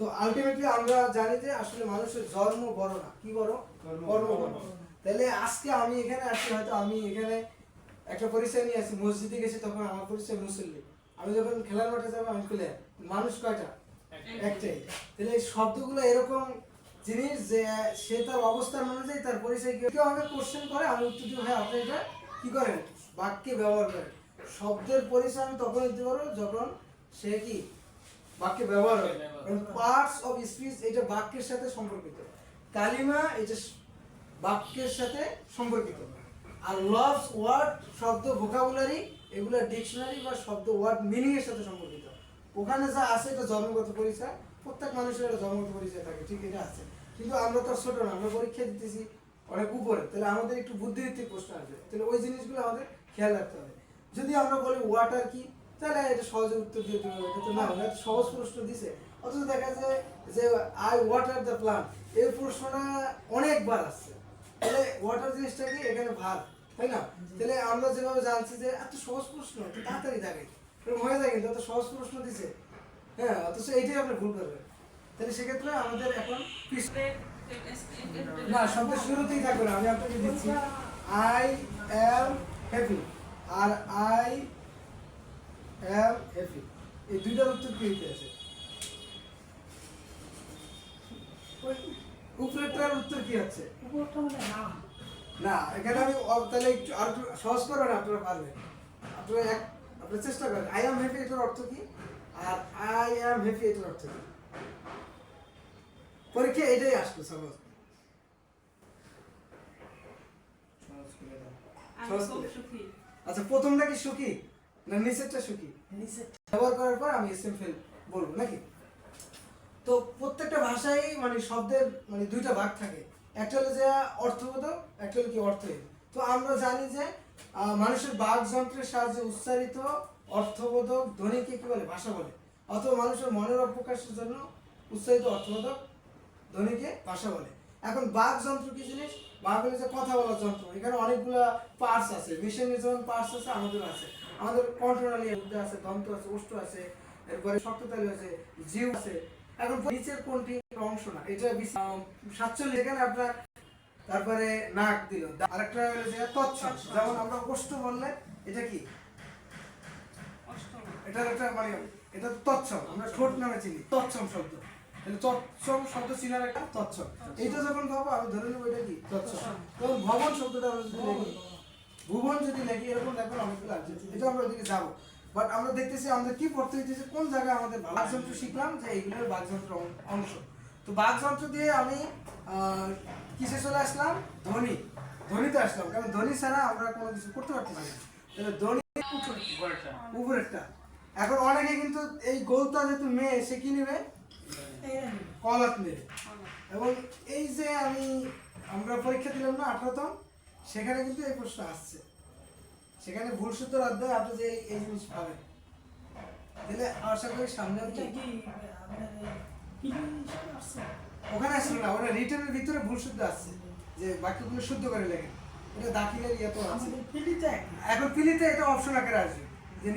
তো আলটিমেটলি আমরা জানি যে আসলে মানুষের জন্ম বড় না, কি বড়? কর্ম বড়। তাহলে আজকে আমি এখানে আসছি, হয়তো আমি এখানে একটা পরিচয় নিয়ে আসি, মসজিদে গেছি তখন আমার পরিচয় মুসল্লি, আমি যখন খেলার মাঠে যাবো আমি প্লেয়ার। মানুষ কয়টা? একটাই। তাহলে এই শব্দগুলো এরকম জিনিস যে সে তার অবস্থান অনুযায়ী তার পরিচয় কেউ আমাকে কোশ্চেন করে, আমি উত্তর দিই ভাই আপনি এটা কি করেন, বাক্যে ব্যবহার করেন। শব্দের পরিচয় আমি তখন দিতে পারবো যখন সে কি বাক্যে ব্যবহার হয়। পার্টস অফ স্পিচ এটা বাক্যের সাথে সম্পর্কিত, কালিমা এটা বাক্যের সাথে সম্পর্কিত, আর লভস ওয়ার্ড শব্দ ভোকাবুলারি এগুলো ডিকশনারি বা শব্দ ওয়ার্ড মিনিং এর সাথে সম্পর্কিত। ওখানে যা আছে এটা জন্মগত পরিচয়, প্রত্যেক মানুষের একটা জন্মগত পরিচয় থাকে, ঠিক এটা আছে। কিন্তু আমরা তো ছোট না, আমরা পরীক্ষা দিতেছি অনেক উপরে, তাহলে আমাদের একটু বুদ্ধিভিত্তিক প্রশ্ন আসবে, তাহলে ওই জিনিসগুলো আমাদের খেয়াল রাখতে হবে। যদি আমরা বলি ওয়াটার কি, তাহলে এটা সহজে উত্তর দিয়ে দেবো, এটা তো না, এটা সহজ প্রশ্ন দিছে। অথচ দেখা যায় যে আই ওয়াটার দ্য প্লান্ট, এই প্রশ্নটা অনেকবার আসছে। তাহলে ওয়াটার জিনিসটা কি এখানে ভার, তাই না? তাহলে আমরা যেভাবে জানছি যে এত সহজ প্রশ্ন, একটু তাড়াতাড়ি থাকে এরকম হয়ে যায়, কিন্তু এত সহজ প্রশ্ন দিছে, হ্যাঁ, অথচ এইটাই আপনি ভুল করবেন। তাহলে সেক্ষেত্রে আমাদের এখন না, শব্দের শুরুতেই থাকবে না, আমি আপনাকে দিচ্ছি আই অ্যাম হ্যাপি আর আই অ্যাম হ্যাপি, এই দুইটার উত্তর কি হইতে আছে? উপরেরটার উত্তর কি আছে? না, এখানে আমি তাহলে একটু আর একটু সহজ করবেন, আপনারা পারবেন, আপনারা চেষ্টা করেন। আই অ্যাম হ্যাপি এটার অর্থ কি, আর আই অ্যাম হ্যাপি এটার অর্থ কি? পরীক্ষা এটাই আসতো সহজ। আচ্ছা, প্রথমটা কি সুখী না নিচেরটা সুখী? ব্যবহার করার পর আমি এসএম ফেল বলবো নাকি? তো প্রত্যেকটা ভাষায় মানে শব্দের মানে দুইটা ভাগ থাকে, একটা হলো যে অর্থবোধক, একটা হলো কি অর্থহীন। তো আমরা জানি যে মানুষের বাক যন্ত্রের সাহায্যে উচ্চারিত অর্থবোধক ধ্বনিকে কি বলে? ভাষা বলে। অথবা মানুষের মনের প্রকাশের জন্য উচ্চারিত অর্থবোধক ধ্বনিকে ভাষা বলে। এখন বাক যন্ত্র কি জিনিস? বাক হলো যে কথা বলার যন্ত্র, এখানে অনেকগুলা পার্টস আছে, মেশিনের যেমন পার্টস আছে আমাদের আছে, আমাদের কন্ট্রোনালি আছে, দন্ত আছে, ওষ্ঠ আছে, এরপরে শক্ততালি আছে, জিভ আছে। এখন নিচের কোনটি অংশ না, এটা 47 এখানে আপনার, তারপরে নাক দিল, আরেকটা হলো যে তৎসম, যেমন আমরা ওষ্ঠ বললে এটা কি, এটা একটা মানে এটা তৎসম, আমরা ঠোঁট নামে চিনি তৎসম শব্দ, তাহলে তৎসম শব্দ চিনার একটা তৎসম, এইটা যখন পাবো আমি ধরে নেবো এটা কি তৎসম। তখন ভবন শব্দটা আমরা যদি লিখি, ভুবন যদি লিখি, এরকম দেখবেন অনেকগুলো আছে, এটা আমরা ওইদিকে যাবো। বাট আমরা দেখতেছি আমাদের কি পড়তে হইতেছে, কোন জায়গায় আমাদের বাকযন্ত্র শিখলাম যে এইগুলোর বাকযন্ত্র অংশ। তো বাকযন্ত্র দিয়ে আমি কিসে চলে আসলাম? ধ্বনিতে আসলাম, কারণ ধ্বনি ছাড়া আমরা কোনো কিছু করতে পারতেছি না। তাহলে ধ্বনি উপরেরটা। এখন অনেকে কিন্তু এই গোলটা যেহেতু মেয়ে, সে কি নেবে? কলাত নেবে। এবং এই যে আমরা পরীক্ষা দিলাম না 18তম, সেখানে কিন্তু এই প্রশ্ন আসছে, সেখানে ভুল সূত্র অধ্যায় আপনি যে এই জিনিস পাবেন। তাহলে আশা করি সামনে ওখানে আসছিল না, ওটা রিটার্নের ভিতরে ভুল সূত্র আসছে যে বাক্যগুলো শুদ্ধ করে লেখেন, এটা দাখিলের ইয়ে তো আছে। এখন পিলিতে এটা অপশন আকারে আসবে যে